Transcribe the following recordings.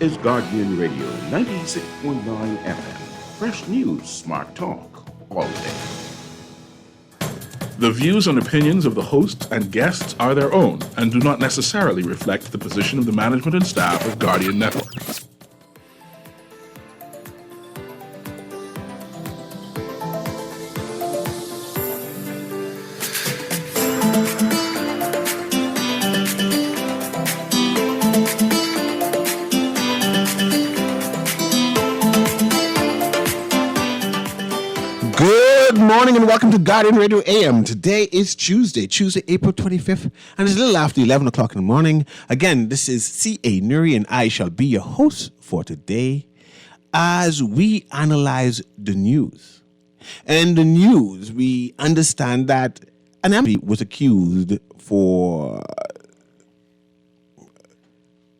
is Guardian Radio 96.9 FM. Fresh news, smart talk, all day. The views and opinions of the hosts and guests are their own and do not necessarily reflect the position of the management and staff of Guardian Network. Good morning and welcome to Guardian Radio AM. Today is Tuesday, April 25th, and it's a little after 11 o'clock in the morning. Again, this is C.A. Newry, and I shall be your host for today as we analyze the news. And the news, we understand that an MP was accused for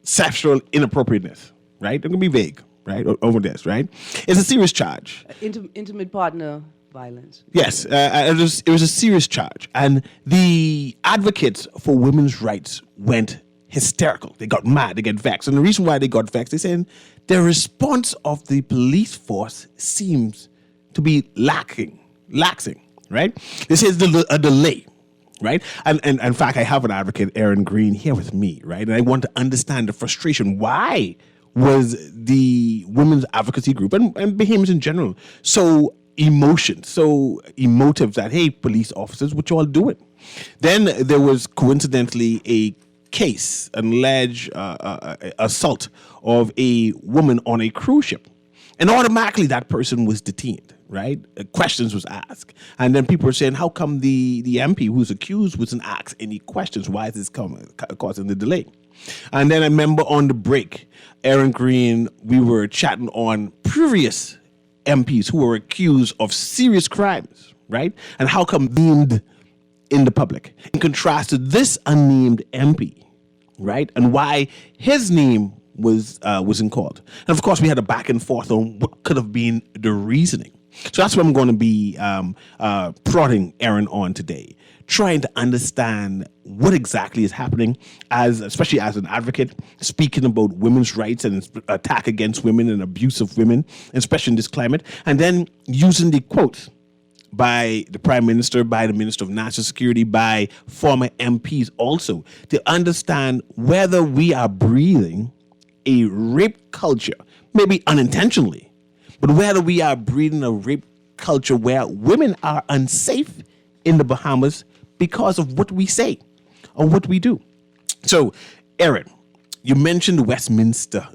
sexual inappropriateness, right? I'm going to be vague, right, over this, right? It's a serious charge. Intimate partner violence. Yes, it was a serious charge. And the advocates for women's rights went hysterical. They got mad, they get vexed. And the reason why they got vexed, they said the response of the police force seems to be laxing, right? This is a delay, right? And in fact, I have an advocate, Aaron Green, here with me, right? And I want to understand the frustration. Why was the women's advocacy group and Behemoths in general so emotive that, hey, police officers, what you all doing? Then there was coincidentally a case, an alleged assault of a woman on a cruise ship. And automatically that person was detained, right? Questions was asked. And then people were saying, how come the MP who's accused wasn't asked any questions? Why is this causing the delay? And then I remember on the break, Aaron Green, we were chatting on previous MPs who were accused of serious crimes, right? And how come named in the public? In contrast to this unnamed MP, right? And why his name wasn't called. And of course, we had a back and forth on what could have been the reasoning. So that's what I'm going to be prodding Aaron on today, trying to understand what exactly is happening, especially as an advocate, speaking about women's rights and attack against women and abuse of women, especially in this climate, and then using the quotes by the Prime Minister, by the Minister of National Security, by former MPs also, to understand whether we are breathing a rape culture, maybe unintentionally, but whether we are breeding a rape culture where women are unsafe in the Bahamas because of what we say or what we do. So, Aaron, you mentioned the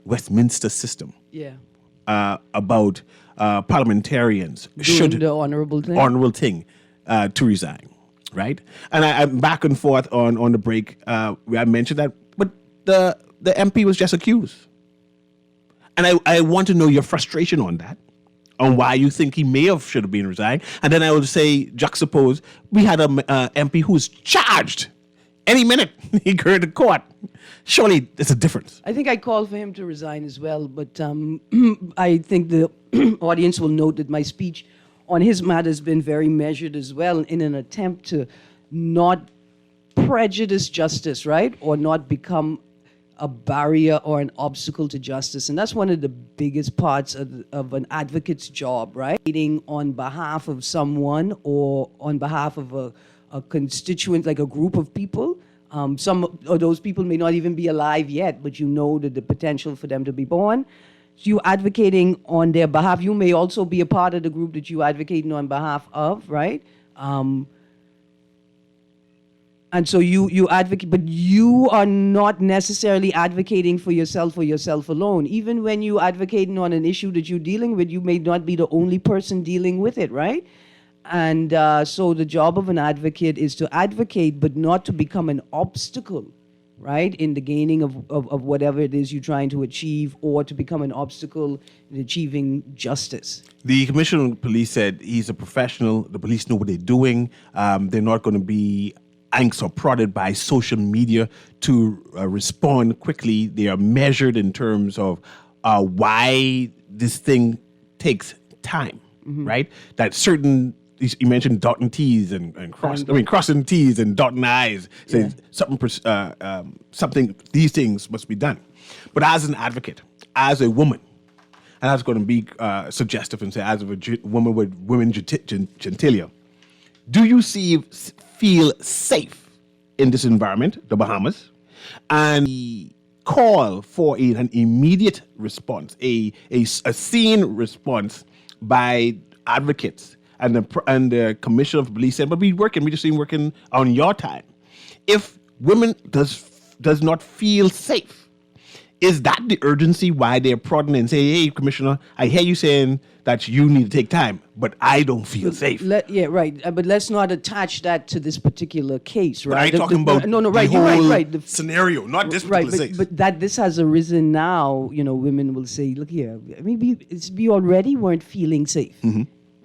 Westminster system. Yeah. About parliamentarians should the honorable thing to resign, right? And I'm back and forth on the break. I mentioned that, but the MP was just accused. And I want to know your frustration on that, on why you think he should have been resigned. And then I would say, juxtapose, we had a MP who's charged. Any minute, he go to court. Surely there's a difference. I think I called for him to resign as well, but I think the audience will note that my speech on his matter has been very measured as well in an attempt to not prejudice justice, right? Or not become a barrier or an obstacle to justice. And that's one of the biggest parts of an advocate's job, right? On behalf of someone or on behalf of a constituent, like a group of people. Some of those people may not even be alive yet, but you know that the potential for them to be born. So you advocating on their behalf. You may also be a part of the group that you advocating on behalf of, right? And so you advocate, but you are not necessarily advocating for yourself alone. Even when you advocating on an issue that you're dealing with, you may not be the only person dealing with it, right? And so the job of an advocate is to advocate, but not to become an obstacle, right, in the gaining of whatever it is you're trying to achieve, or to become an obstacle in achieving justice. The Commissioner of Police said he's a professional. The police know what they're doing. They're not going to be angst or prodded by social media to respond quickly. They are measured in terms of why this thing takes time, right? That certain, you mentioned dotting T's and crossing T's and dotting I's. Saying something, these things must be done. But as an advocate, as a woman, and that's going to be suggestive and say, as a woman with women genitalia, do you feel safe in this environment, the Bahamas, and call for an immediate response, a sane response by advocates and the Commissioner of Police said, but we just ain't working on your time. If women does not feel safe, is that the urgency why they're prodding and say, hey, Commissioner, I hear you saying that you need to take time, but I don't feel safe. Yeah, right. But let's not attach that to this particular case, right? But I'm talking about right, the you're whole right. The scenario, not this particular case. But that this has arisen now, women will say, look here, maybe we already weren't feeling safe,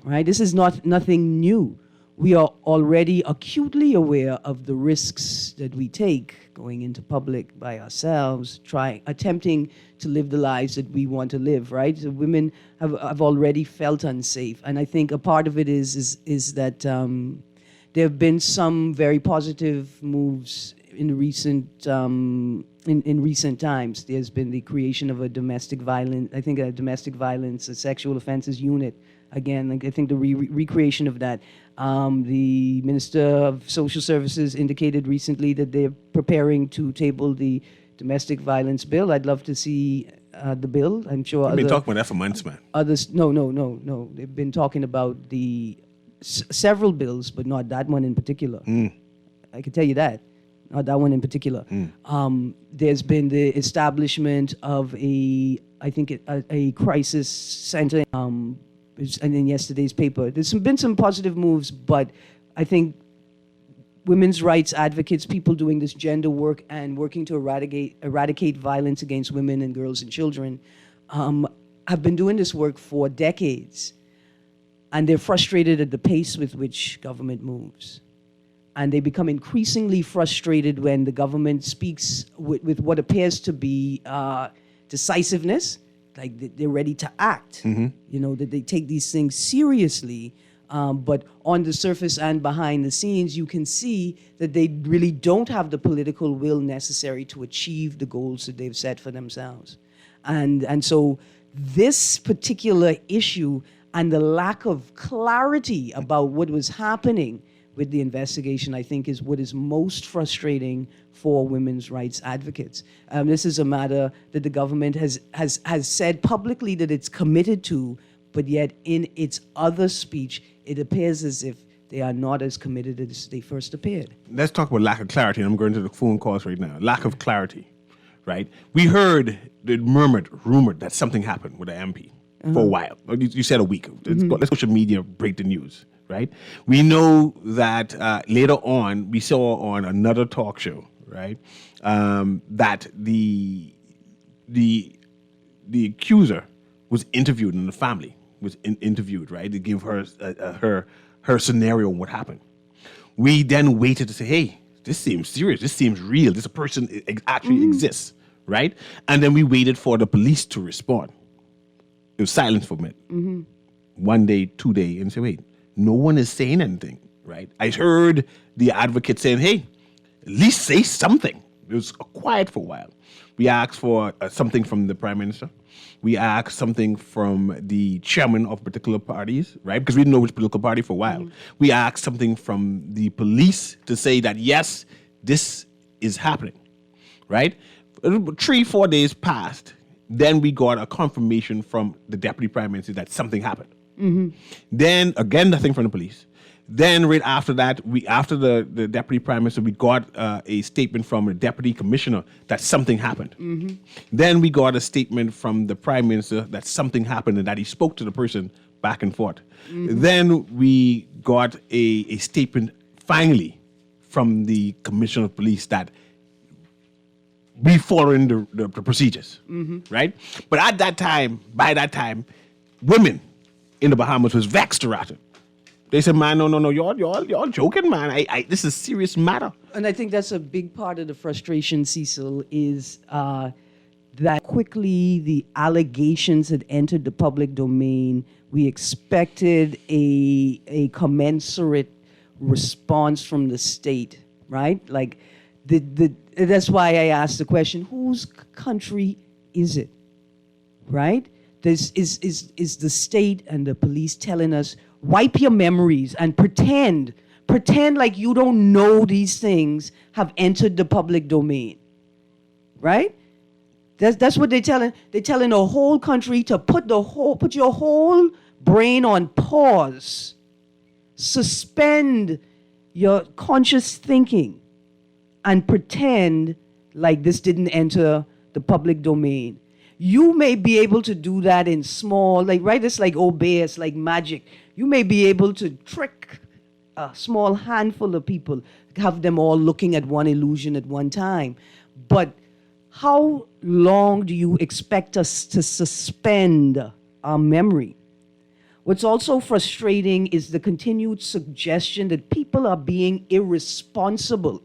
right? This is nothing new. We are already acutely aware of the risks that we take going into public by ourselves, attempting to live the lives that we want to live, right? So women have already felt unsafe. And I think a part of it is that there have been some very positive moves in recent in recent times. There's been the creation of a domestic violence, a sexual offenses unit. Again, I think the recreation of that. The Minister of Social Services indicated recently that they're preparing to table the domestic violence bill. I'd love to see the bill. I'm sure I've been talking about that for months, man. Others, no. They've been talking about the several bills, but not that one in particular. I can tell you that. Not that one in particular. There's been the establishment of a crisis center. And in yesterday's paper, there's been some positive moves, but I think women's rights advocates, people doing this gender work and working to eradicate violence against women and girls and children, have been doing this work for decades. And they're frustrated at the pace with which government moves. And they become increasingly frustrated when the government speaks with what appears to be decisiveness, like they're ready to act, that they take these things seriously. But on the surface and behind the scenes, you can see that they really don't have the political will necessary to achieve the goals that they've set for themselves. And so this particular issue and the lack of clarity about what was happening with the investigation, I think, is what is most frustrating for women's rights advocates. This is a matter that the government has said publicly that it's committed to, but yet in its other speech, it appears as if they are not as committed as they first appeared. Let's talk about lack of clarity, and I'm going to the phone calls right now. Lack of clarity, right? We heard the rumored that something happened with the MP for a while. You said a week. Let's social media break the news, right? We know that later on, we saw on another talk show, right, that the accuser was interviewed and the family was interviewed, right, to give her her scenario on what happened. We then waited to say, hey, this seems serious. This seems real. This person actually exists, right? And then we waited for the police to respond. It was silence for a minute. 1 day, 2 days, and say, wait, no one is saying anything, right? I heard the advocate saying, hey, at least say something. It was quiet for a while. We asked for something from the Prime Minister. We asked something from the chairman of particular parties, right? Because we didn't know which political party for a while. We asked something from the police to say that, yes, this is happening, right? 3-4 days passed. Then we got a confirmation from the Deputy Prime Minister that something happened. Then, again, nothing from the police. Then right after that, after the Deputy Prime Minister, we got a statement from the Deputy Commissioner that something happened. Then we got a statement from the Prime Minister that something happened and that he spoke to the person back and forth. Then we got a statement finally from the Commissioner of Police that we following the procedures, right? But at that time, by that time, women in the Bahamas was vexed about it. They said, man, no, y'all joking, man. This is a serious matter. And I think that's a big part of the frustration, Cecil, is that quickly the allegations had entered the public domain. We expected a commensurate response from the state, right? Like, that's why I asked the question, whose country is it? right? This is the state and the police telling us, wipe your memories and pretend like you don't know these things have entered the public domain, right? That's what they're telling. They're telling the whole country to put your whole brain on pause, suspend your conscious thinking, and pretend like this didn't enter the public domain. You may be able to do that in small, like, right? It's like obey, it's like magic. You may be able to trick a small handful of people, have them all looking at one illusion at one time. But how long do you expect us to suspend our memory? What's also frustrating is the continued suggestion that people are being irresponsible,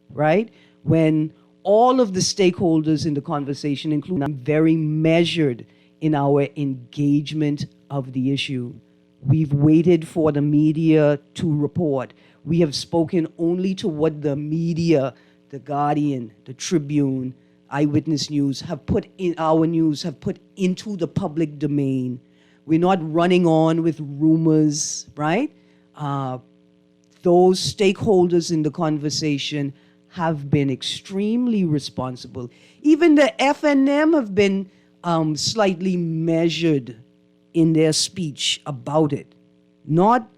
right? When all of the stakeholders in the conversation, including very measured in our engagement of the issue. We've waited for the media to report. We have spoken only to what the media, the Guardian, the Tribune, Eyewitness News have put in our news, have put into the public domain. We're not running on with rumors, right? Those stakeholders in the conversation have been extremely responsible. Even the FNM have been slightly measured in their speech about it. Not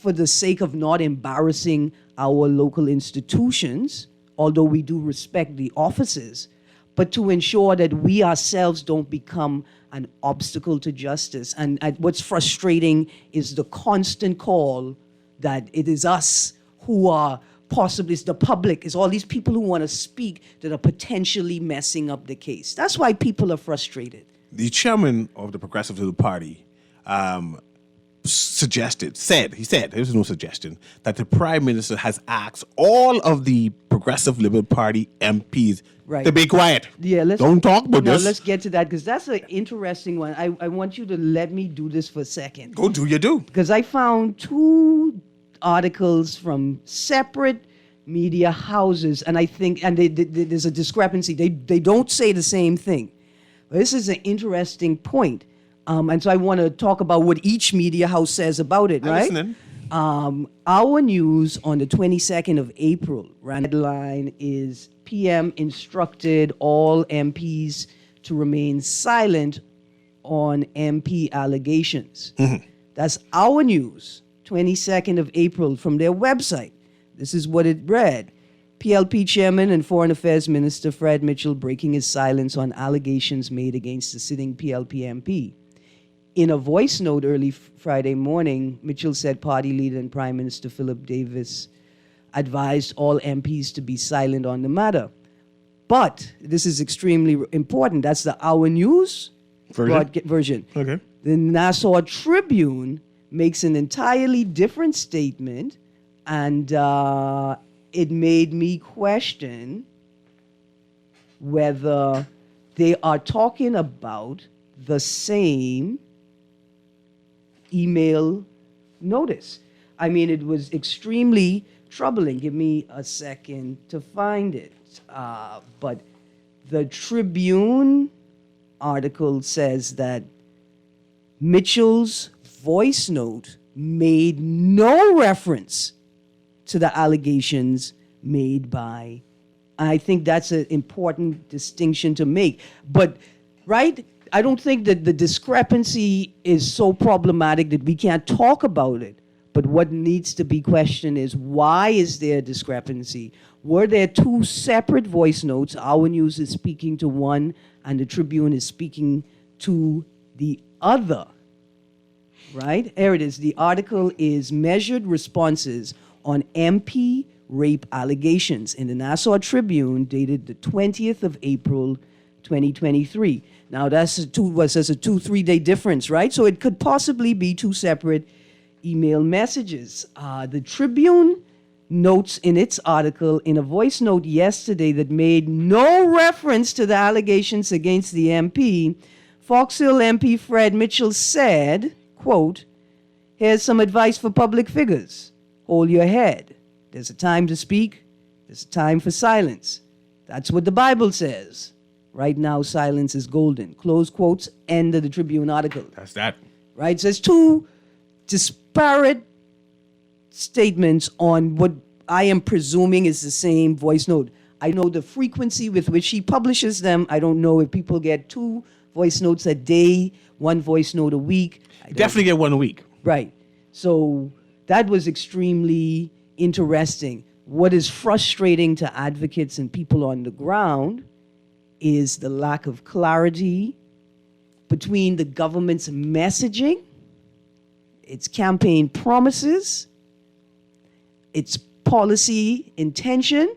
for the sake of not embarrassing our local institutions, although we do respect the offices, but to ensure that we ourselves don't become an obstacle to justice. And what's frustrating is the constant call that it is us who are possibly, it's the public, it's all these people who want to speak that are potentially messing up the case. That's why people are frustrated. The chairman of the Progressive Liberal Party said, there's no suggestion, that the Prime Minister has asked all of the Progressive Liberal Party MPs to be quiet. Yeah, don't talk about this. Let's get to that, because that's an interesting one. I want you to let me do this for a second. Go do you do. Because I found two articles from separate media houses, and I think, and there's a discrepancy. They don't say the same thing. But this is an interesting point. And so I want to talk about what each media house says about it, right? Listening. Our news on the 22nd of April, headline is PM instructed all MPs to remain silent on MP allegations. Mm-hmm. That's our news, 22nd of April, from their website. This is what it read. PLP Chairman and Foreign Affairs Minister Fred Mitchell breaking his silence on allegations made against the sitting PLP MP. In a voice note early Friday morning, Mitchell said party leader and Prime Minister Philip Davis advised all MPs to be silent on the matter. But this is extremely important. That's the Our News version. Okay. The Nassau Tribune makes an entirely different statement, and it made me question whether they are talking about the same email notice. I mean, it was extremely troubling. Give me a second to find it. But the Tribune article says that Mitchell's voice note made no reference to the allegations made by. I think that's an important distinction to make. But, right, I don't think that the discrepancy is so problematic that we can't talk about it. But what needs to be questioned is, why is there a discrepancy? Were there two separate voice notes? Our News is speaking to one, and the Tribune is speaking to the other. Right? Here it is. The article is Measured Responses on MP Rape Allegations in the Nassau Tribune, dated the 20th of April, 2023. Now, that's a 2-3 day difference, right? So it could possibly be two separate email messages. The Tribune notes in its article in a voice note yesterday that made no reference to the allegations against the MP, Fox Hill MP Fred Mitchell said, quote, "Here's some advice for public figures. Hold your head. There's a time to speak. There's a time for silence. That's what the Bible says." Right now, silence is golden. Close quotes, end of the Tribune article. That's that. Right? So it's two disparate statements on what I am presuming is the same voice note. I know the frequency with which he publishes them. I don't know if people get 2 voice notes a day, 1 voice note a week. Definitely get 1 week. Right. So that was extremely interesting. What is frustrating to advocates and people on the ground is the lack of clarity between the government's messaging, its campaign promises, its policy intention,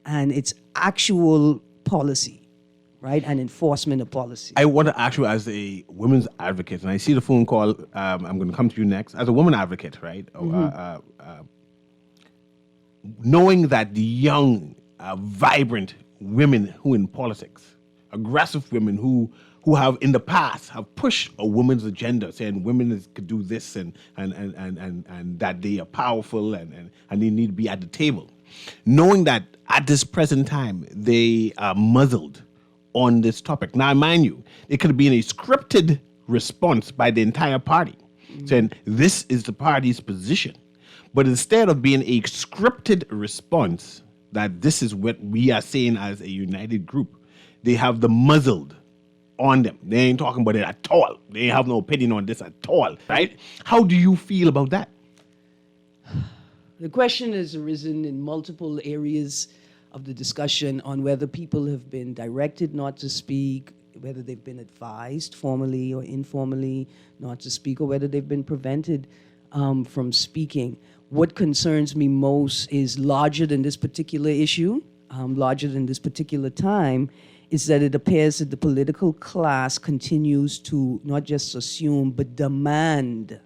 and its actual policy, right? And enforcement of policy. I want to ask you, as a women's advocate, and I see the phone call. I'm going to come to you next. As a woman advocate, right? Knowing that the young, vibrant women who in politics, aggressive women who have in the past have pushed a woman's agenda, saying women could do this and that they are powerful and they need to be at the table. Knowing that at this present time they are muzzled on this topic. Now, mind you, it could have been a scripted response by the entire party, saying this is the party's position. But instead of being a scripted response that this is what we are saying as a united group, they have the muzzled on them. They ain't talking about it at all. They have no opinion on this at all, right? How do you feel about that? The question has arisen in multiple areas of the discussion on whether people have been directed not to speak, whether they've been advised formally or informally not to speak, or whether they've been prevented from speaking. What concerns me most is larger than this particular issue, larger than this particular time, is that it appears that the political class continues to not just assume, but demand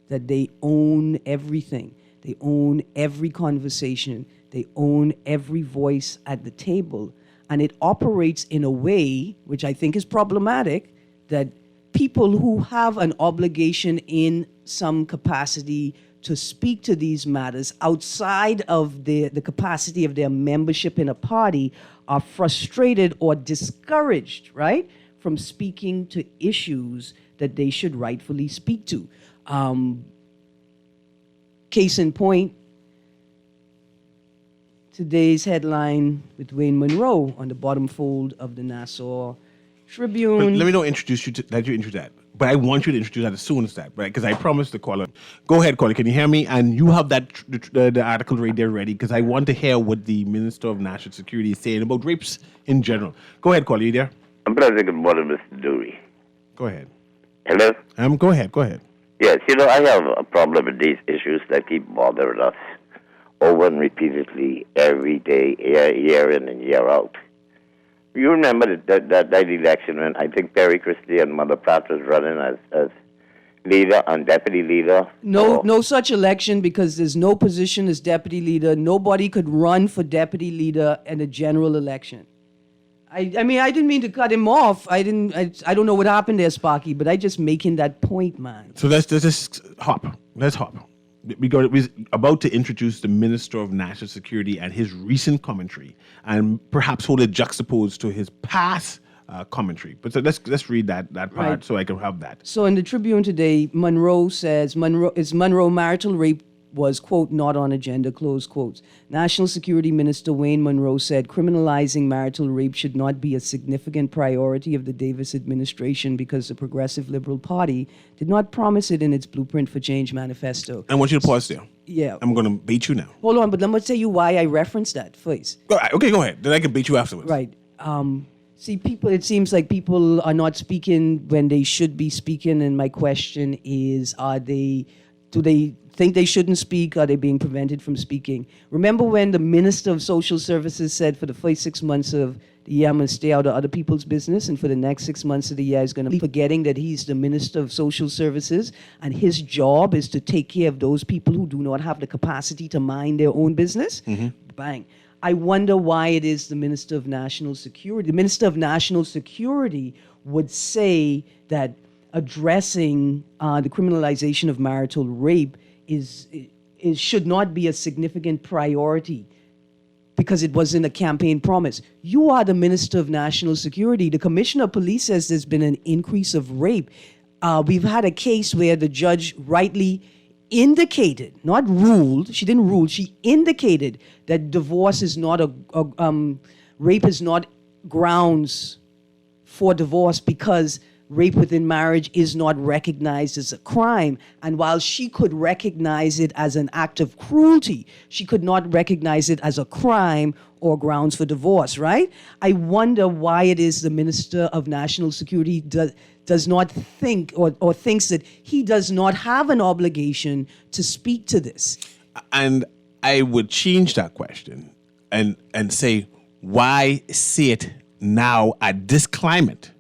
that they own everything. They own every conversation. They own every voice at the table. And it operates in a way, which I think is problematic, that people who have an obligation in some capacity to speak to these matters outside of the capacity of their membership in a party are frustrated or discouraged, right, from speaking to issues that they should rightfully speak to. Case in point, today's headline with Wayne Monroe on the bottom fold of the Nassau Tribune. But let me not introduce you to that. You introduce that, but I want you to introduce that as soon as that, right? Because I promised the caller. Go ahead, caller. Can you hear me? And you have that the article right there ready, because I want to hear what the Minister of National Security is saying about rapes in general. Go ahead, caller. You there? I'm president. Good morning, Mr. Newry. Go ahead. Hello? Go ahead. Go ahead. Yes, I have a problem with these issues that keep bothering us over and repeatedly every day, year in and year out. You remember that election when I think Perry Christie and Mother Pratt was running as leader and deputy leader? No such election, because there's no position as deputy leader. Nobody could run for deputy leader in a general election. I mean, I didn't mean to cut him off. I don't know what happened there, Sparky, but I just making that point, man. So let's just hop. Let's hop. We're about to introduce the Minister of National Security and his recent commentary, and perhaps hold it juxtaposed to his past commentary. But so let's read that part, right, so I can have that. So in the Tribune today, Monroe says Monroe marital rape was, quote, not on agenda, close quotes. National Security Minister Wayne Monroe said criminalizing marital rape should not be a significant priority of the Davis administration because the Progressive Liberal Party did not promise it in its Blueprint for Change manifesto. I want you to pause there. Yeah. I'm going to bait you now. Hold on, but let me tell you why I referenced that first. Okay, go ahead. Then I can bait you afterwards. Right. See, it seems like people are not speaking when they should be speaking, and my question is, do they think they shouldn't speak? Are they being prevented from speaking? Remember when the Minister of Social Services said for the first 6 months of the year, I'm going to stay out of other people's business, and for the next 6 months of the year, he's going to be forgetting that he's the Minister of Social Services, and his job is to take care of those people who do not have the capacity to mind their own business? Mm-hmm. Bang. I wonder why it is the Minister of National Security. The Minister of National Security would say that addressing the criminalization of marital rape should not be a significant priority. because it wasn't a campaign promise. You are the Minister of National Security. The Commissioner of Police says there's been an increase of rape. We've had a case where the judge rightly indicated, not ruled, she didn't rule, she indicated that divorce is not rape is not grounds for divorce because rape within marriage is not recognized as a crime. And while she could recognize it as an act of cruelty, she could not recognize it as a crime or grounds for divorce, right? I wonder why it is the Minister of National Security does not think or thinks that he does not have an obligation to speak to this. And I would change that question and say, why say it now at this climate?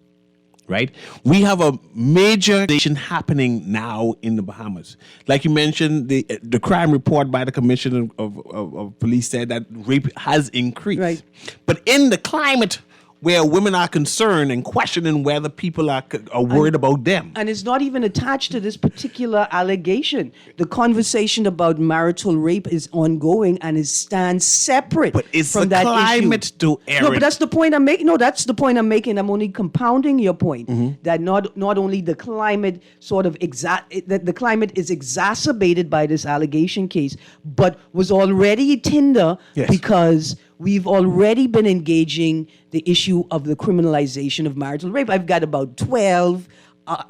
Right? We have a major nation happening now in the Bahamas. Like you mentioned, the crime report by the Commissioner of Police said that rape has increased. Right. But in the climate where women are concerned and questioning whether people are worried about them. And it's not even attached to this particular allegation. The conversation about marital rape is ongoing and it stands separate But it's from the that climate issue. to Aaron. No, but that's the point I'm making. No, that's the point I'm making. I'm only compounding your point that not only the climate that the climate is exacerbated by this allegation case, but was already tender Yes. because we've already been engaging the issue of the criminalization of marital rape. I've got about 12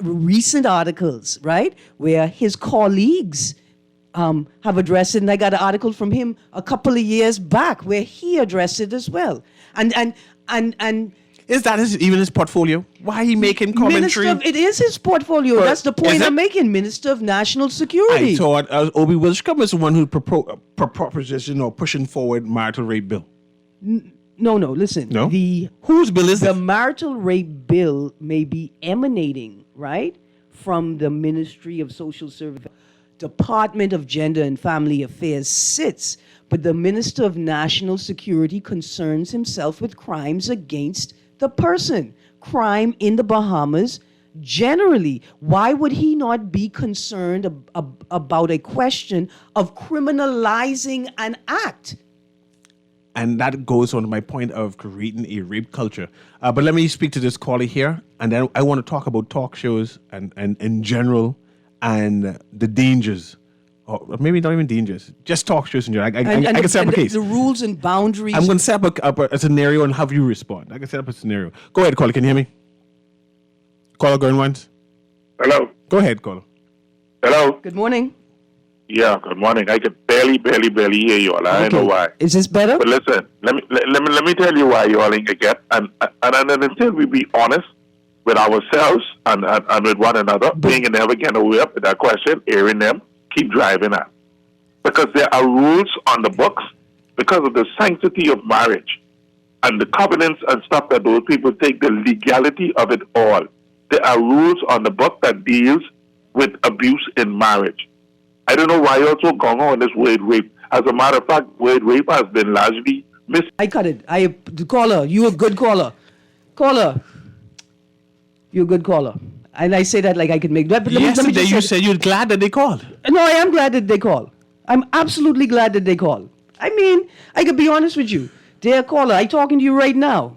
recent articles, right, where his colleagues have addressed it. And I got an article from him a couple of years back where he addressed it as well. And Is that even his portfolio? Why are he making commentary? it is his portfolio. But That's the is point it? I'm making. Minister of National Security. I thought Obi Wilshcombe was the one who proposition or pushing forward marital rape bill. No, listen. No? Whose bill is The it? marital rape bill may be emanating, right, from the Ministry of Social Services. Department of Gender and Family Affairs sits, but the Minister of National Security concerns himself with crimes against the person, crime in the Bahamas generally. Why would he not be concerned about a question of criminalizing an act? And that goes on to my point of creating a rape culture. But let me speak to this caller here, and then I want to talk about talk shows and in general and the dangers, or maybe not even dangers, just talk shows in general. I can set up a case. The rules and boundaries. I'm going to set up a scenario and have you respond. I can set up a scenario. Go ahead, caller. Can you hear me? Caller going once. Hello. Go ahead, caller. Hello. Good morning. Yeah. Good morning. I can barely hear you all. I don't know why. Is this better? But listen, let me tell you why you all ain't get. And until we be honest with ourselves and with one another, we ain't never get away up with that question. Airing them, keep driving at. Because there are rules on the books because of the sanctity of marriage and the covenants and stuff that those people take, the legality of it all. There are rules on the book that deals with abuse in marriage. I don't know why you're so gone on this word rape. As a matter of fact, word rape has been largely missed. I cut it. The caller, you a good caller. Caller, you're a good caller. And I say that like I could make that. But let me Yesterday just you say- said you're glad that they called. No, I am glad that they call. I'm absolutely glad that they call. I mean, I could be honest with you. Dear caller, I'm talking to you right now.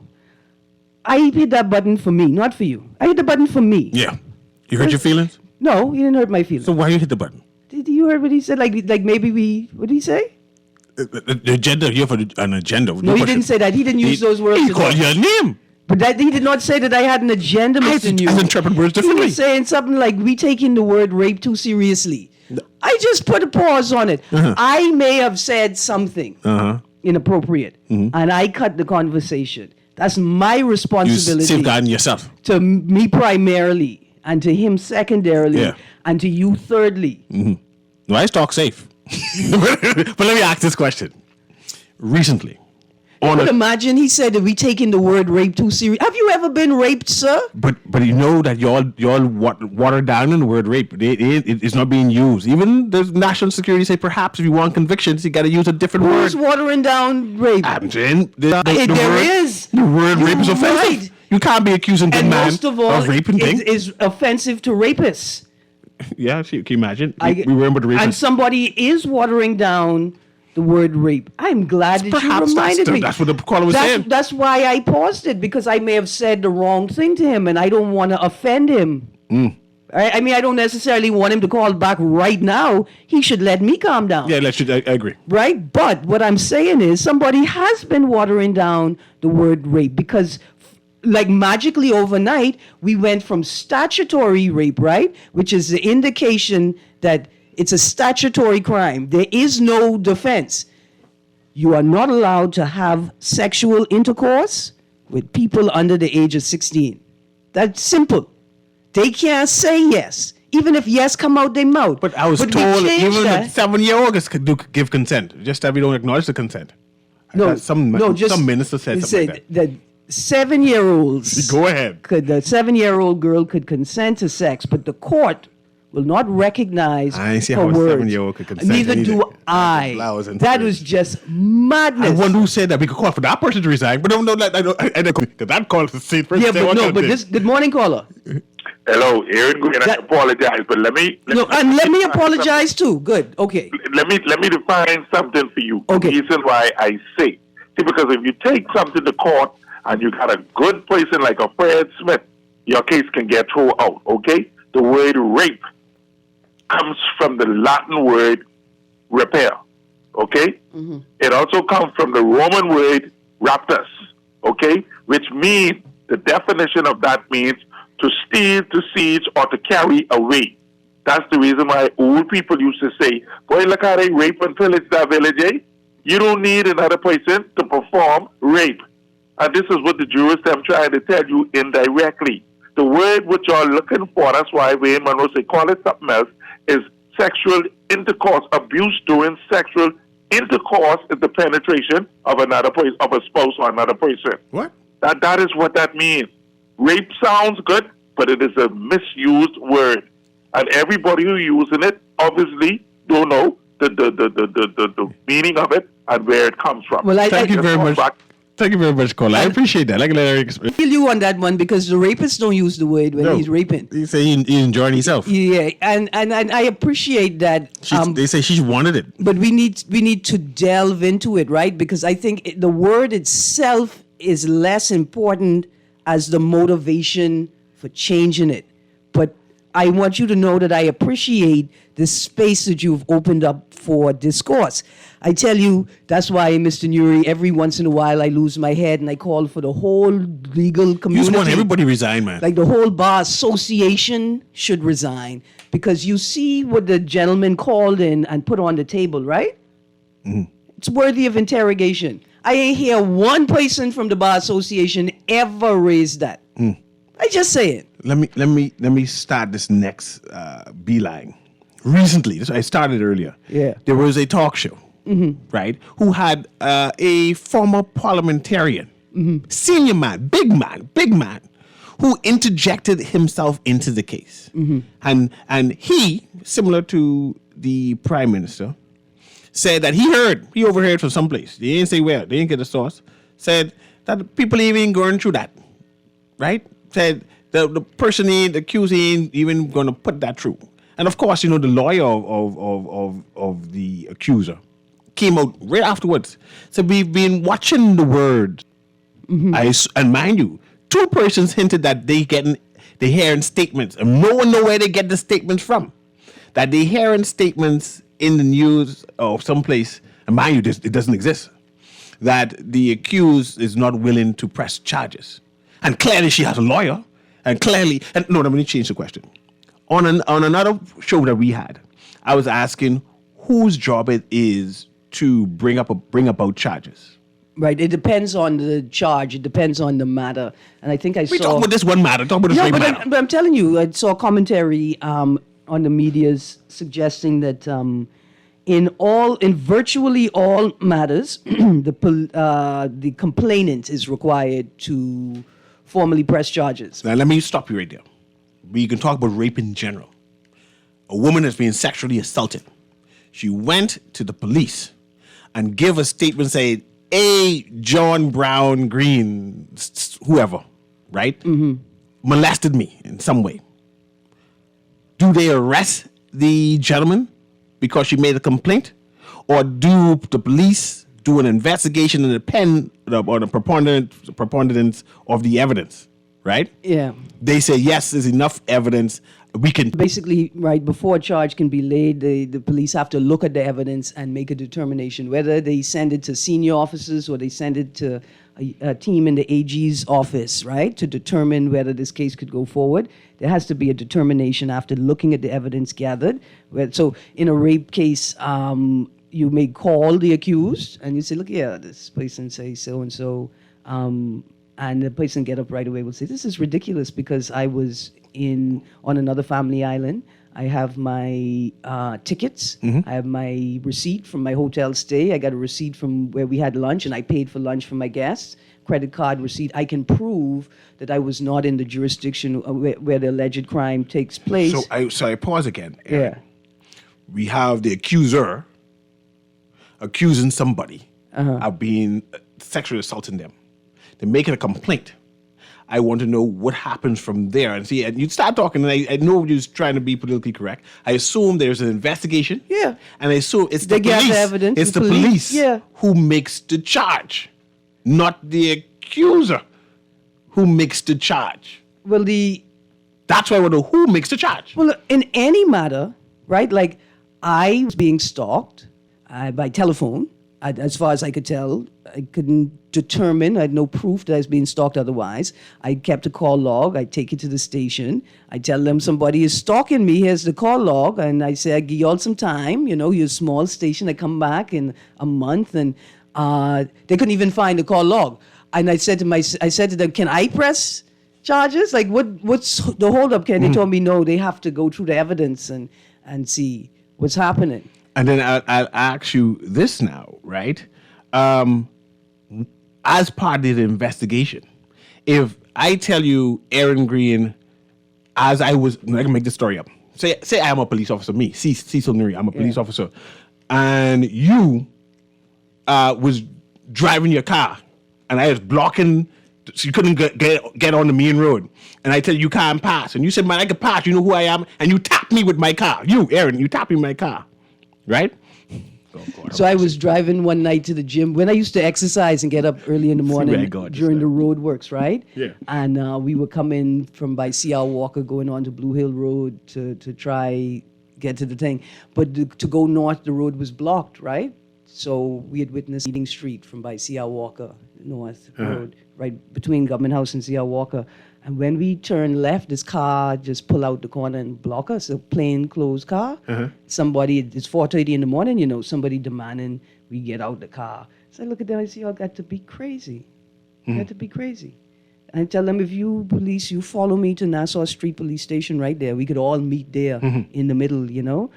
I hit that button for me, not for you. I hit the button for me. Yeah. You hurt your feelings? No, he didn't hurt my feelings. So why you hit the button? Did you heard what he said? Like maybe we, what did he say? The agenda, you have an agenda. No, he didn't say that. He didn't use those words. He at called all. your name. But he did not say that I had an agenda, Mr. New. I interpret words He differently. was saying something like, we taking the word rape too seriously. I just put a pause on it. I may have said something inappropriate, and I cut the conversation. That's my You responsibility safeguarding yourself. to me primarily, and to him secondarily, Yeah. and to you thirdly. No, I talk safe. But let me ask this question. Recently, on But a, imagine he said that we taking the word rape too serious. Have you ever been raped, sir? but you know that y'all water down in the word rape. It's not being used. Even the national security say perhaps if you want convictions, you got to use a different Who's word. watering down rape? I'm saying the There word, is. the word rape is offensive. Right. You can't be accusing the And man most of all, raping things. is offensive to rapists. Yeah, can you imagine? We remember the And rapist. somebody is watering down the word rape. I'm glad that you Perhaps reminded me. that's what the caller was saying. That's why I paused it, because I may have said the wrong thing to him, and I don't want to offend him. I mean, I don't necessarily want him to call back right now. He should let me calm down. Yeah, I agree. Right? But what I'm saying is somebody has been watering down the word rape, because like magically overnight, we went from statutory rape, right? Which is the indication that it's a statutory crime. There is no defense. You are not allowed to have sexual intercourse with people under the age of 16. That's simple. They can't say yes, even if yes come out their mouth. But I was we told changed even that. a 7-year-old could give consent, just that we don't acknowledge the consent. Some minister said something like that. The 7-year-olds. Go ahead. The 7-year-old girl could consent to sex, but the court will not recognize I see her how a words. 7-year-old could consent. Neither Either. do I. Flowers and That fruit. was just madness. I wonder who said that. We could call for that person to resign, but don't because that call to see first. Yeah, but no. But this. Good morning, caller. Hello, Aaron. And I apologize, but let me apologize too. Good. Okay. Let me define something for you. Okay. The reason why I say, because if you take something to court and you got a good person like a Fred Smith, your case can get thrown out. Okay. The word rape comes from the Latin word repair. Okay. Mm-hmm. It also comes from the Roman word raptus. Okay, which means the definition of that means to steal, to siege, or to carry away. That's the reason why old people used to say, boy, look how they rape and pillage that village, eh? You don't need another person to perform rape. And this is what the jurists are trying to tell you indirectly. The word which you're looking for, that's why Wayne Monroe say call it something else, is sexual intercourse. Abuse during sexual intercourse is the penetration of another person, of a spouse or another person. What? That is what that means. Rape sounds good, but it is a misused word. And everybody who using it obviously don't know the meaning of it and where it comes from. Well, Thank you very much. Thank you very much, Cole. I appreciate that. I feel you on that one, because the rapist don't use the word when he's raping. He say he enjoying himself. Yeah, and I appreciate that. They say she wanted it. But we need to delve into it, right? Because I think the word itself is less important as the motivation for changing it. But I want you to know that I appreciate the space that you've opened up for discourse. I tell you, that's why, Mr. Newry, every once in a while I lose my head and I call for the whole legal community. You just want everybody resign, man. Like the whole bar association should resign, because you see what the gentleman called in and put on the table, right? Mm-hmm. It's worthy of interrogation. I ain't hear one person from the bar association ever raise that. I just say it. Let me start this next beeline. Recently, I started earlier. Yeah. There was a talk show, right? Who had a former parliamentarian, senior man, big man, who interjected himself into the case, and he, similar to the prime minister, said that he overheard from someplace. They didn't say where. They didn't get the source. Said that people even going through that, right? Said the person the accused ain't even going to put that through. And of course, the lawyer of the accuser came out right afterwards. So we've been watching the word. And mind you, two persons hinted that they hearing statements, and no one know where they get the statements from. That they hearing statements in the news or someplace, and mind you, it doesn't exist. That the accused is not willing to press charges, and clearly she has a lawyer, let me change the question. On another show that we had, I was asking whose job it is to bring about charges. Right. It depends on the charge. It depends on the matter. And I think We talk about this one matter. Talk about this rape matter. But I'm telling you, I saw commentary on the media's suggesting that in virtually all matters, the complainant is required to formally press charges. Now let me stop you right there. We can talk about rape in general. A woman is being sexually assaulted. She went to the police and gave a statement saying, John Brown Green, whoever, right? Molested me in some way. Do they arrest the gentleman because she made a complaint? or do the police do an investigation and depend on the preponderance of the evidence, right? Yeah. They say, yes, there's enough evidence. We can. Basically, right before a charge can be laid, the police have to look at the evidence and make a determination whether they send it to senior officers or they send it to a team in the AG's office, right, to determine whether this case could go forward. There has to be a determination after looking at the evidence gathered. So in a rape case, you may call the accused and you say, look, yeah, this person says so-and-so, and the person get up right away will say, this is ridiculous because I was on another family island. I have my tickets. I have my receipt from my hotel stay. I got a receipt from where we had lunch, and I paid for lunch for my guests. Credit card receipt. I can prove that I was not in the jurisdiction where the alleged crime takes place. So I pause again. Yeah. We have the accuser accusing somebody of being sexually assaulting them. They're making a complaint. I want to know what happens from there. And see, and you start talking, and I know you're trying to be politically correct. I assume there's an investigation. Yeah. And I assume it's the They gather police. evidence, It's the the police, police yeah. who makes the charge, not the accuser who makes the charge. Well, That's why I want to know who makes the charge. Well, in any matter, right? Like, I was being stalked by telephone. As far as I could tell, I couldn't determine. I had no proof that I was being stalked otherwise. I kept a call log. I take it to the station. I tell them somebody is stalking me. Here's the call log. And I say, I give y'all some time. You know, you're a small station. I come back in a month. And they couldn't even find the call log. And I said to them, can I press charges? Like, what's the holdup? They told me, no, they have to go through the evidence and see what's happening. And then I'll ask you this now, right? As part of the investigation, if I tell you Aaron Green, I can make this story up. Say I am a police officer, me, Cecil Newry, I'm a police officer, and you was driving your car, and I was blocking, so you couldn't get on the main road, and I tell you can't pass, and you said, man, I can pass, you know who I am, and you tap me with my car. You, Aaron, you tap me with my car. Right? So I was driving one night to the gym when I used to exercise and get up early in the morning during the road works, right? Yeah. And we were coming from by C.R. Walker going on to Blue Hill Road to try get to the thing. But to go north, the road was blocked, right? So we had witnessed Eating Street from by C.R. Walker North Road, right between Government House and C.R. Walker. And when we turned left, this car just pulled out the corner and blocked us, a plain closed car. Somebody, it's 4:30 in the morning, you know, somebody demanding we get out the car. So I look at them, I say, y'all got to be crazy. You got to be crazy. And I tell them, if you police, you follow me to Nassau Street Police Station right there. We could all meet there in the middle, you know.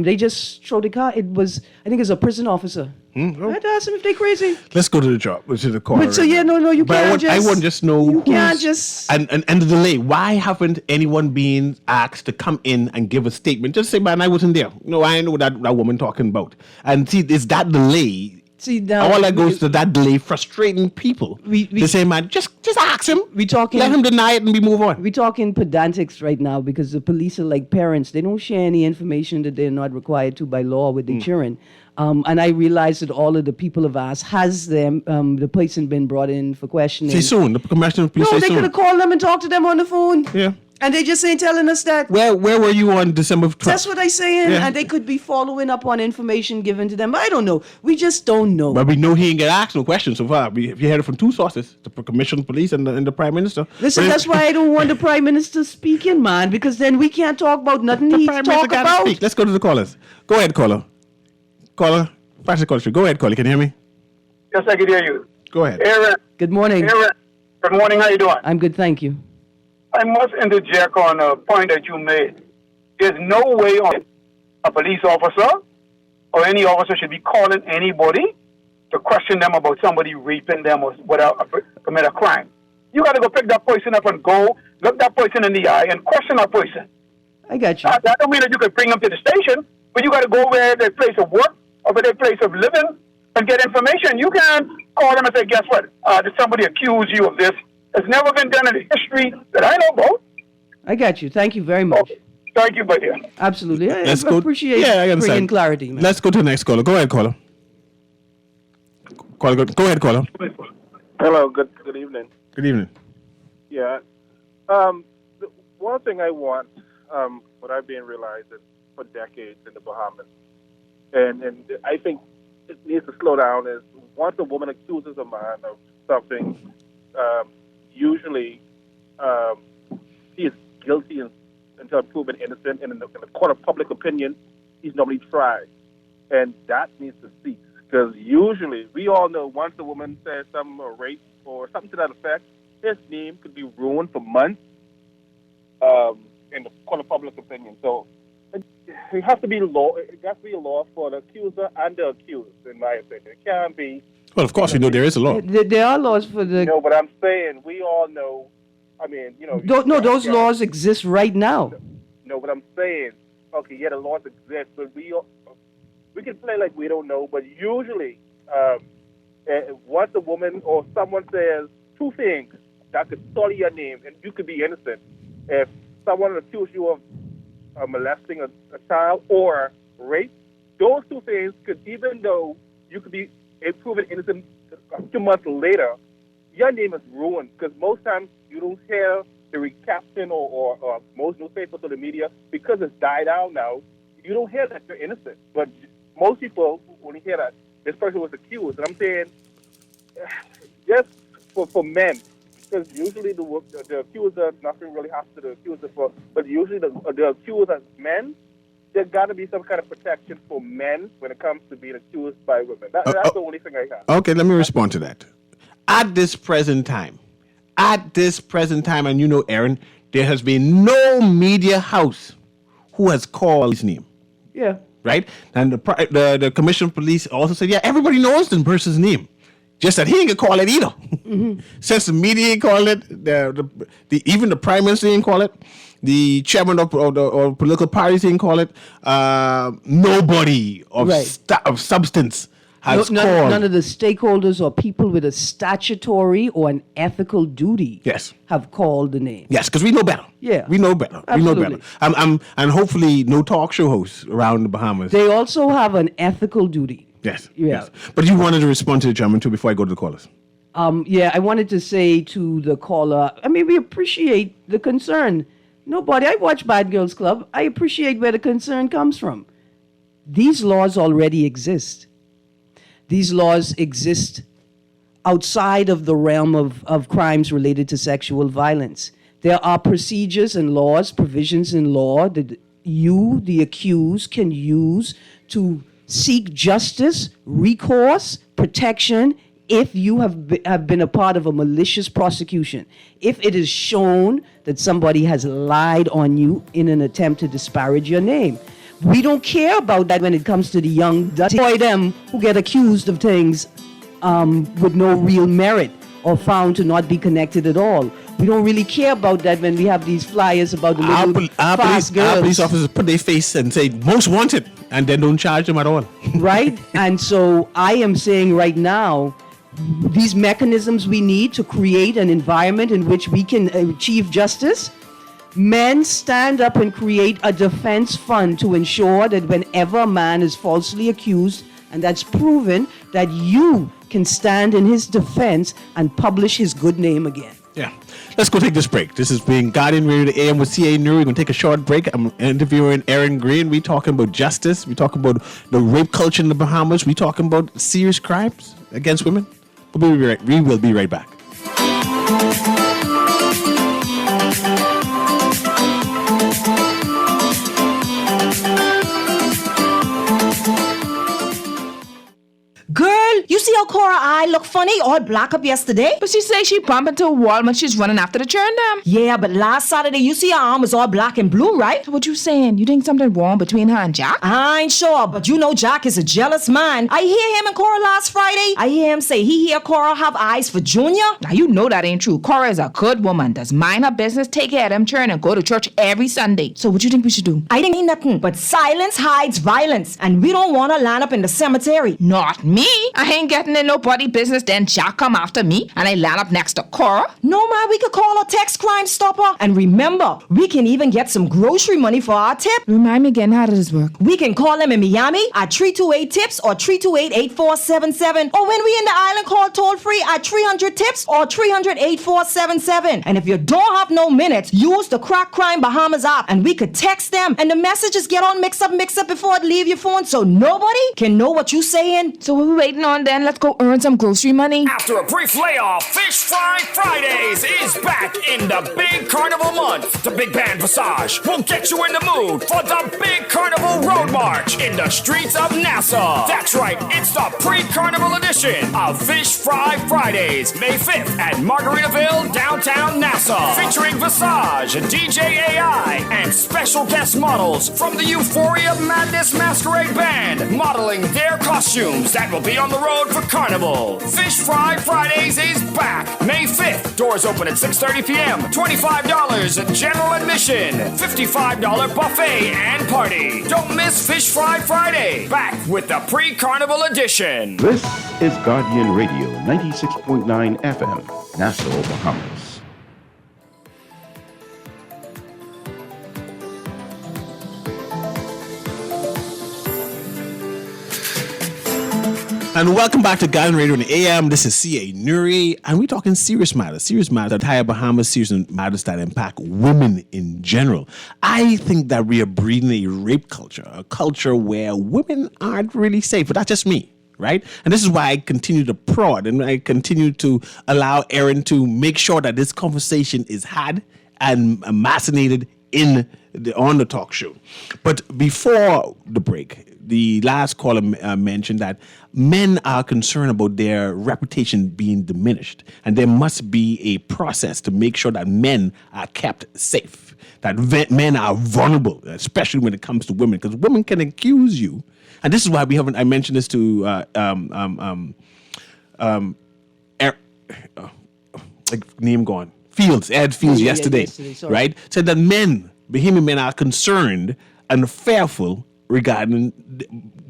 They just showed the car. I think it was a prison officer. I had to ask them if they're crazy. Let's go to the job, which is the call. But so you can't I want to just know you can't just and the delay. Why haven't anyone been asked to come in and give a statement? Just say, man, I wasn't there. No, I know that woman talking about. And see, it's that delay. See, now, all that goes to that delay frustrating people. They say, man, just ask him. Let him deny it and we move on. We're talking pedantics right now because the police are like parents. They don't share any information that they're not required to by law with their children. And I realize that all of the people have asked, has the person been brought in for questioning? Say soon. The commissioner of police No, say they soon. could have called them and talked to them on the phone. Yeah. And they just ain't telling us that. Where were you on December 12th? That's what I'm saying. Yeah. And they could be following up on information given to them. I don't know. We just don't know. But we know he ain't get asked no questions so far. We heard it from two sources, the commissioner of police and the prime minister. Listen, that's why I don't want the prime minister speaking, man, because then we can't talk about nothing he prime talk minister gotta about. speak. Let's go to the callers. Go ahead, caller. Pass the call. Go ahead, caller. Can you hear me? Yes, I can hear you. Go ahead. Aaron, Good morning. good morning. How you doing? I'm good, thank you. I must interject on a point that you made. There's no way a police officer or any officer should be calling anybody to question them about somebody raping them or without commit a crime. You got to go pick that person up and go look that person in the eye and question that person. I got you. That don't mean that you could bring them to the station, but you got to go where their place of work or where their place of living and get information. You can't call them and say, guess what? Did somebody accuse you of this? It's never been done in the history that I know about. I got you. Thank you very much. Thank you, buddy. Absolutely. I Let's go. appreciate Yeah, I understand. bringing clarity, man. Let's go to the next caller. Go ahead, caller. Caller, go ahead, caller. Hello, good evening. Good evening. Yeah. The one thing I want, what I've been realizing for decades in the Bahamas, and I think it needs to slow down, is once a woman accuses a man of something, usually he is guilty until proven innocent, and in the court of public opinion, he's normally tried. And that needs to cease, because usually, we all know once a woman says something or rape or something to that effect, his name could be ruined for months in the court of public opinion. So it has to be law. It has to be a law for the accuser and the accused, in my opinion. It can't be. Well, of course, we know there is a law. There are laws for the. No, but I'm saying we all know. I mean, Those laws exist right now. No, but I'm saying, okay, yeah, the laws exist, but we can play like we don't know. But usually, once a woman or someone says two things that could sully your name, and you could be innocent. If someone accuses you of molesting a child or rape, those two things could, even though you could be proven innocent a few months later, your name is ruined, because most times you don't hear the recaption or most newspapers or the media, because it's died out now, you don't hear that you're innocent. But most people, when you hear that this person was accused, and I'm saying, just for men, because usually the accuser, nothing really happens to the accuser, but usually the accused as men, there's got to be some kind of protection for men when it comes to being accused by women. That's the only thing I have. Okay, let me respond to that. At this present time, and you know, Aaron, there has been no media house who has called his name. Yeah. Right? And the commissioner of police also said, yeah, everybody knows the person's name. Just that he ain't gonna call it either. Mm-hmm. Since the media ain't call it, even the prime minister ain't call it, the chairman of the political parties ain't call it, nobody of substance has called. None of the stakeholders or people with a statutory or an ethical duty have called the name. Yes, because we know better. Yeah. We know better. Absolutely. We know better. And hopefully no talk show hosts around the Bahamas. They also have an ethical duty. Yes. Yeah. Yes. But you wanted to respond to the gentleman too before I go to the callers. I wanted to say to the caller, I mean, we appreciate the concern. I watch Bad Girls Club. I appreciate where the concern comes from. These laws already exist. These laws exist outside of the realm of crimes related to sexual violence. There are procedures and laws, provisions in law that you, the accused, can use to seek justice, recourse, protection, if you have been a part of a malicious prosecution. If it is shown that somebody has lied on you in an attempt to disparage your name. We don't care about that when it comes to the young boy them who get accused of things with no real merit or found to not be connected at all. We don't really care about that when we have these flyers about the little fast girls. Our police officers put their face and say, most wanted, and then don't charge them at all. Right? And so I am saying right now, these mechanisms we need to create an environment in which we can achieve justice. Men stand up and create a defense fund to ensure that whenever a man is falsely accused, and that's proven, that you can stand in his defense and publish his good name again. Yeah. Let's go take this break. This is being Guardian Radio, the AM with CA Newry. We're going to take a short break. I'm interviewing Aaron Green. We're talking about justice. We're talking about the rape culture in the Bahamas. We're talking about serious crimes against women. We will be right back. Girl, you see how Cora eye look funny, all black up yesterday? But she say she bump into a wall when she's running after the churn them. Yeah, but last Saturday, you see her arm was all black and blue, right? So what you saying? You think something wrong between her and Jack? I ain't sure, but you know Jack is a jealous man. I hear him and Cora last Friday. I hear him say he hear Cora have eyes for Junior. Now you know that ain't true. Cora is a good woman, does mind her business, take care of them churn, and go to church every Sunday. So what you think we should do? I think ain't nothing, but silence hides violence, and we don't want to line up in the cemetery. Not me. I ain't getting getting in nobody business, then Jack come after me and I land up next to Cora? No, man, we could call a text Crime Stopper. And remember, we can even get some grocery money for our tip. Remind me again, how does this work? We can call them in Miami at 328-TIPS or 328-8477. Or when we in the island, call toll free at 300-TIPS or 300-8477. And if you don't have no minutes, use the Crack Crime Bahamas app and we could text them and the messages get all mixed up before it leave your phone so nobody can know what you saying. So what we waiting on then? Let's go earn some grocery money. After a brief layoff, Fish Fry Fridays is back in the big carnival month. The Big Band Visage will get you in the mood for the big carnival road march in the streets of Nassau. That's right, it's the pre-carnival edition of Fish Fry Fridays, May 5th at Margaritaville, downtown Nassau. Featuring Visage, DJ AI, and special guest models from the Euphoria Madness Masquerade Band, modeling their costumes that will be on the road for Carnival. Fish Fry Fridays is back May 5th. Doors open at 6:30 p.m. $25 general admission. $55 buffet and party. Don't miss Fish Fry Friday. Back with the pre-Carnival edition. This is Guardian Radio 96.9 FM, Nassau, Bahamas. And welcome back to Guardian Radio in the AM. This is CA Newry, and we're talking serious matters that entire Bahamas, serious matters that impact women in general. I think that we are breeding a rape culture, a culture where women aren't really safe, but that's just me, right? And this is why I continue to prod and I continue to allow Aaron to make sure that this conversation is had and macinated on the talk show. But before the break, the last caller mentioned that men are concerned about their reputation being diminished, and there must be a process to make sure that men are kept safe, that men are vulnerable, especially when it comes to women, because women can accuse you. And this is why I mentioned this to Ed Fields yesterday, right? Said that Bahamian men are concerned and fearful regarding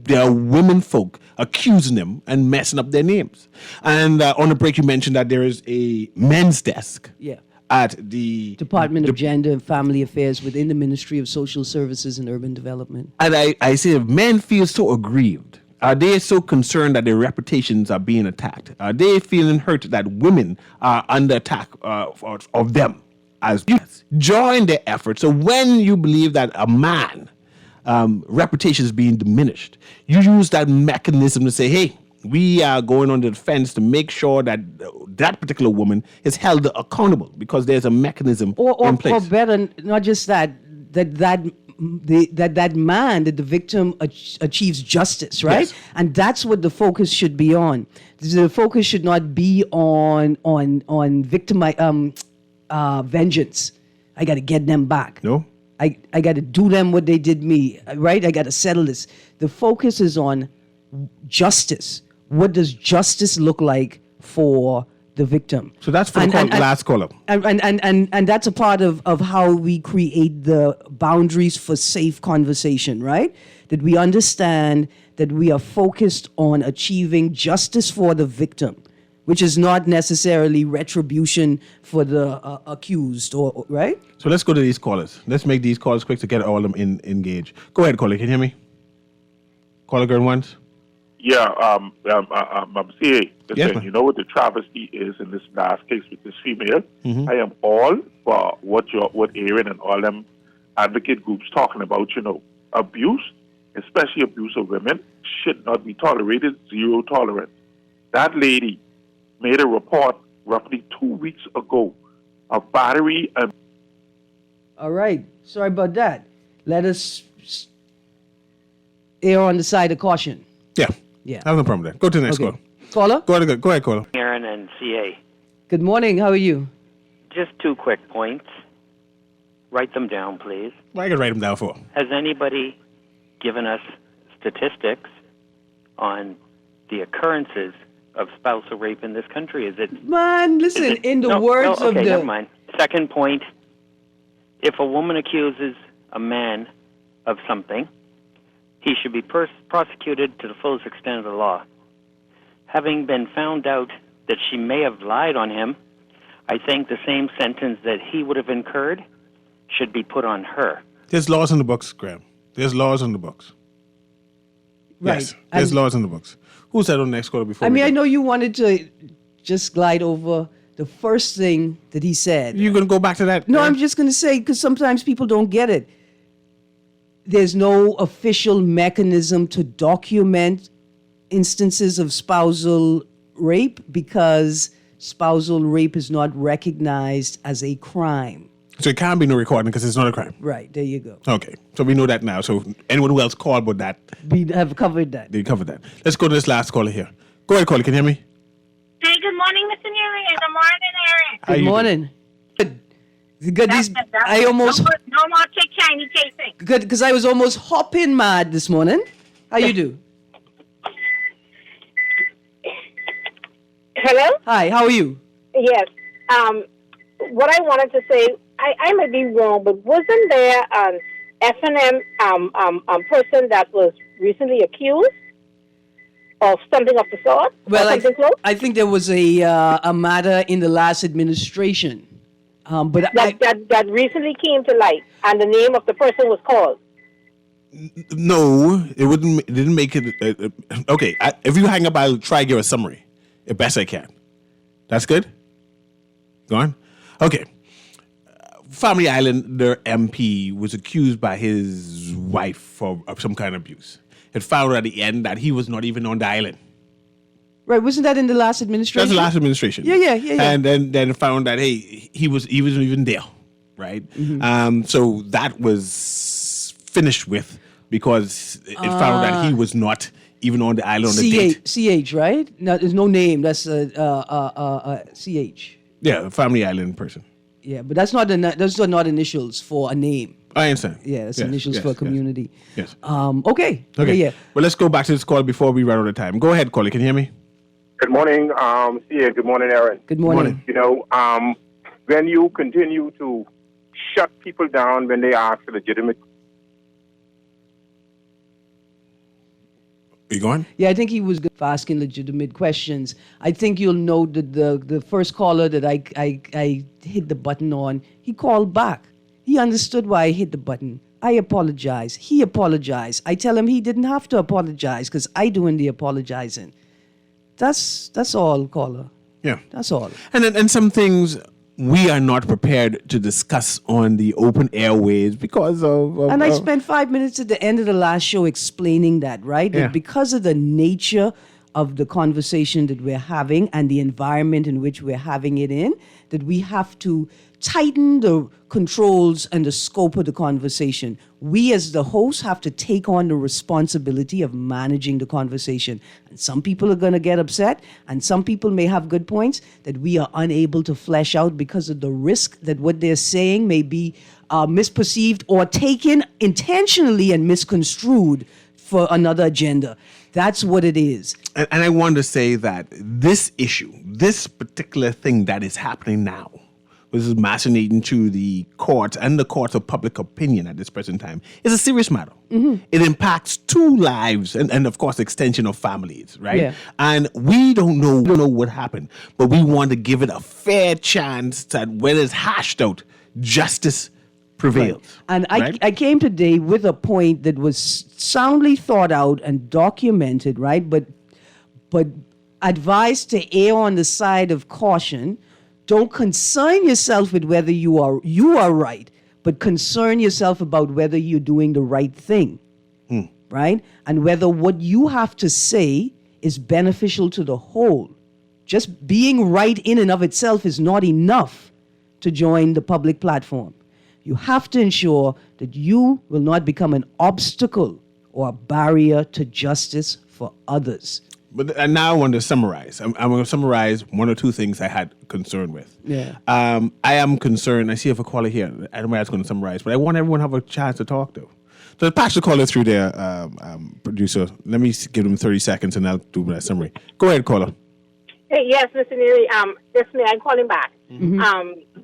their women folk accusing them and messing up their names. And on the break, you mentioned that there is a men's desk at the Department of Gender and Family Affairs within the Ministry of Social Services and Urban Development. And I say, if men feel so aggrieved, are they so concerned that their reputations are being attacked? Are they feeling hurt that women are under attack of them as join their efforts? So when you believe that a man reputation is being diminished, you use that mechanism to say, hey, we are going on the defense to make sure that that particular woman is held accountable because there's a mechanism in place. Or better, not just that man, that the victim achieves justice, right? Yes. And that's what the focus should be on. The focus should not be on victim vengeance. I got to get them back. No. I got to do them what they did me, right? I got to settle this. The focus is on justice. What does justice look like for the victim? So that's for the last caller. And that's a part of how we create the boundaries for safe conversation, right? That we understand that we are focused on achieving justice for the victim, which is not necessarily retribution for the accused, or right? So let's go to these callers. Let's make these calls quick to get all of them engaged. Go ahead, caller. Can you hear me? Caller going once? Yeah, I'm CA. Yes, you know what the travesty is in this last case with this female? Mm-hmm. I am all for what Aaron and all them advocate groups talking about, abuse, especially abuse of women, should not be tolerated, zero tolerance. That lady made a report roughly 2 weeks ago of battery and... All right. Sorry about that. Let us err on the side of caution. Yeah. I have no problem with that. Go to the next caller. Caller? Go ahead, caller. Aaron and CA. Good morning. How are you? Just 2 quick points. Write them down, please. What I can write them down for? Has anybody given us statistics on the occurrences of spousal rape in this country? Is it... Man, listen, in the words of the... never mind. Second point, if a woman accuses a man of something, he should be prosecuted to the fullest extent of the law. having been found out that she may have lied on him, I think the same sentence that he would have incurred should be put on her. There's laws in the books, Graham. There's laws in the books. Right. Yes, there's laws in the books. Who's that on the next caller before? I know you wanted to just glide over the first thing that he said. You're going to go back to that? No, I'm just going to say, because sometimes people don't get it. There's no official mechanism to document instances of spousal rape because spousal rape is not recognized as a crime. So it can't be no recording because it's not a crime. Right, there you go. Okay, so we know that now. So anyone who else called about that, we have covered that. They covered that. Let's go to this last caller here. Go ahead, caller. Can you hear me? Hey, good morning, Mr. Newry. Good morning, Eric. Good morning. Good. I almost no more chick shiny chasing. good because I was almost hopping mad this morning. How you do? Hello? Hi, how are you? Yes. What I wanted to say, I might be wrong, but wasn't there an F&M person that was recently accused of something of the sort? Well, something close? I think there was a matter in the last administration, but that recently came to light, and the name of the person was called. No, it wouldn't. It didn't make it. Okay, if you hang up, I'll try to give a summary, the best I can. That's good. Go on. Okay. Family Islander MP was accused by his wife of some kind of abuse. It found out at the end that he was not even on the island. Right, wasn't that in the last administration? That's the last administration. Yeah. And then found that he wasn't even there, right? Mm-hmm. So that was finished with because it found that he was not even on the island on the date. CH, right? No, there's no name. That's CH. Yeah, a Family Island person. Yeah, but those are not initials for a name. I understand. Yeah, that's initials for a community. Yes. Okay. Yeah. Well, let's go back to this call before we run out of time. Go ahead, caller. Can you hear me? Good morning, good morning, Aaron. Good morning. You know, when you continue to shut people down when they ask legitimate. Are you going? Yeah, I think he was good for asking legitimate questions. I think you'll note that the first caller that I hit the button on, he called back. He understood why I hit the button. I apologize. He apologized. I tell him he didn't have to apologize because I doing the apologizing. That's all, caller. Yeah. That's all. And some things we are not prepared to discuss on the open airways because of and I spent 5 minutes at the end of the last show explaining that, right? Yeah. That because of the nature of the conversation that we're having and the environment in which we're having it in, that we have to tighten the controls and the scope of the conversation. We as the hosts have to take on the responsibility of managing the conversation. And some people are going to get upset, and some people may have good points that we are unable to flesh out because of the risk that what they're saying may be misperceived or taken intentionally and misconstrued for another agenda. That's what it is. And I want to say that this issue, this particular thing that is happening now, which is machinating to the courts and the courts of public opinion at this present time, is a serious matter. Mm-hmm. It impacts 2 lives and of course, extension of families, right? Yeah. And we don't know what happened, but we want to give it a fair chance that when it's hashed out, justice prevails. Right. And right? I came today with a point that was soundly thought out and documented, right? But advised to err on the side of caution. Don't concern yourself with whether you are right, but concern yourself about whether you're doing the right thing, right? And whether what you have to say is beneficial to the whole. Just being right in and of itself is not enough to join the public platform. You have to ensure that you will not become an obstacle or a barrier to justice for others. But now I want to summarize. I'm going to summarize 1 or 2 things I had concern with. Yeah. I am concerned. I see if a caller here. I don't know how it's going to summarize, but I want everyone to have a chance to talk to. So patch the caller through there, producer. Let me give them 30 seconds and I'll do my summary. Go ahead, caller. Hey, yes, Mr. Newry. It's me. I'm calling back. Mm-hmm.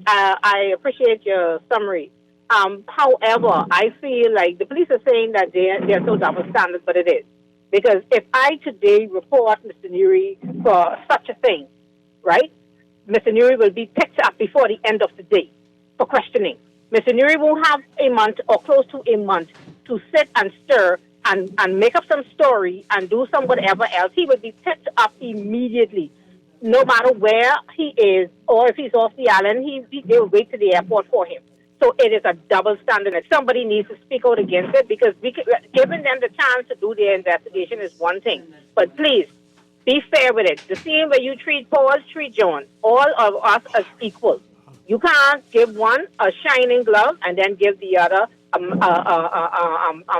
I appreciate your summary. However, I feel like the police are saying that they're so double standard, but it is. Because if I today report Mr. Newry for such a thing, right, Mr. Newry will be picked up before the end of the day for questioning. Mr. Newry won't have a month or close to a month to sit and stir and make up some story and do some whatever else. He will be picked up immediately, no matter where he is or if he's off the island. They will wait to the airport for him. So it is a double standard. And somebody needs to speak out against it, because giving them the chance to do their investigation is one thing. But please, be fair with it. The same way you treat Paul, treat John. All of us as equal. You can't give one a shining glove and then give the other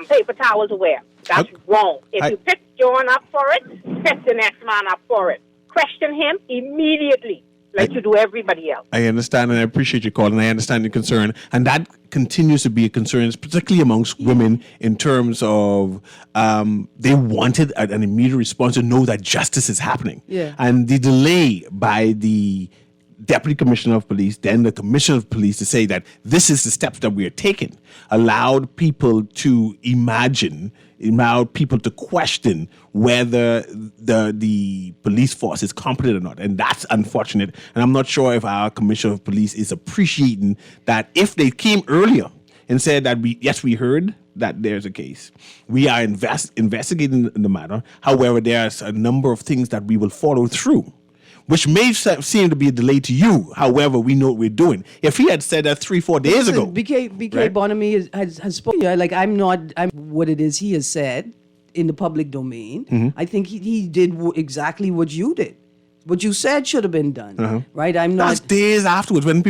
paper towel to wear. That's wrong. If you pick John up for it, pick the next man up for it. Question him immediately, like you do everybody else. I understand, and I appreciate your call, and I understand your concern, and that continues to be a concern, particularly amongst women, in terms of they wanted an immediate response to know that justice is happening. Yeah. And the delay by the Deputy Commissioner of Police, then the Commissioner of Police, to say that this is the steps that we are taking, allowed people to imagine, allowed people to question whether the police force is competent or not. And that's unfortunate. And I'm not sure if our Commissioner of Police is appreciating that. If they came earlier and said that we heard that there's a case, we are investigating the matter. However, there's a number of things that we will follow through, which may seem to be a delay to you. However, we know what we're doing. If he had said that 3-4 days ago. BK right? Bonamy has spoken. Like, I'm what it is he has said in the public domain. Mm-hmm. I think he did exactly what you did. What you said should have been done, right? I'm not. That's days afterwards when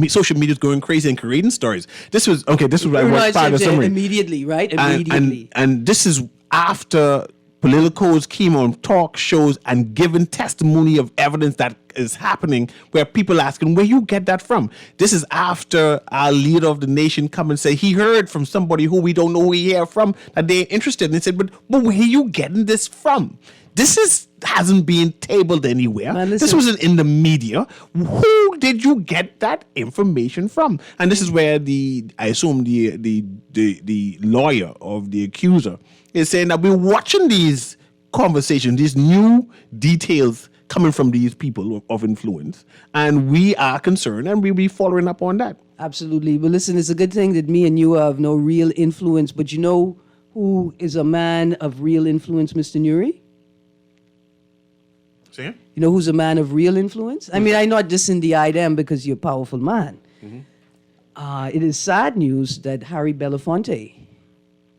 social media is going crazy and creating stories. This was what I was part of the summary. Immediately, right? Immediately. And this is after politicos came on talk shows and given testimony of evidence that is happening, where people asking, where you get that from? This is after our leader of the nation come and say he heard from somebody who we don't know who he heard from, that they're interested. And he said, but where are you getting this from? This hasn't been tabled anywhere. Man, this wasn't in the media. Who did you get that information from? And this is where I assume the lawyer of the accuser is saying that we're watching these conversations, these new details coming from these people of influence, and we are concerned, and we'll be following up on that. Absolutely. But listen, it's a good thing that me and you have no real influence. But you know who is a man of real influence, Mr. Newry? Say it? You know who's a man of real influence? I mean, I'm not dissing the item because you're a powerful man. Mm-hmm. It is sad news that Harry Belafonte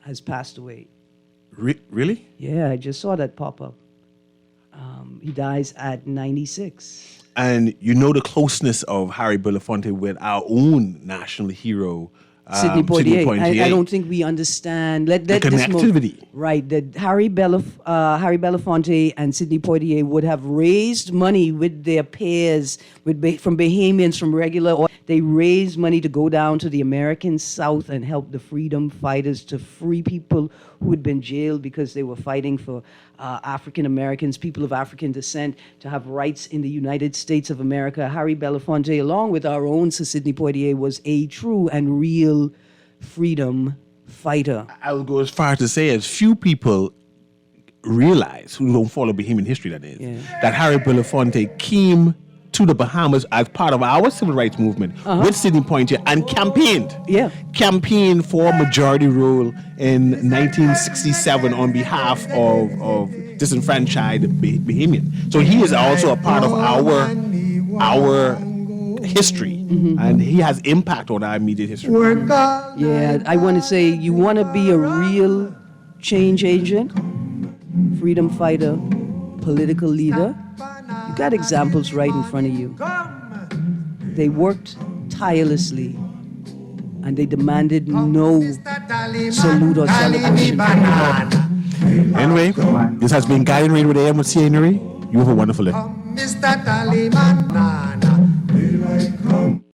has passed away. Really? Yeah, I just saw that pop up. He dies at 96. And you know the closeness of Harry Belafonte with our own national hero, Sidney Poitier. I don't think we understand the connectivity. Right, that Harry Belafonte and Sidney Poitier would have raised money with their peers, from Bahamians, from regular. They raised money to go down to the American South and help the freedom fighters to free people who had been jailed because they were fighting for African Americans, people of African descent, to have rights in the United States of America. Harry Belafonte, along with our own Sir Sidney Poitier, was a true and real freedom fighter. I would go as far as to say, as few people realize, who don't follow Bahamian history, that is, that Harry Belafonte came to the Bahamas as part of our civil rights movement with Sidney Poitier and campaigned for majority rule in 1967 on behalf of disenfranchised Bahamian. So he is also a part of our history, and he has impact on our immediate history. Yeah, I want to say, you want to be a real change agent, freedom fighter, political leader, you got examples right in front of you. They worked tirelessly, and they demanded no salute or celebration. Anyway, this has been Guiding Radio with AM with CA Newry. You have a wonderful day. Mr. Taliban.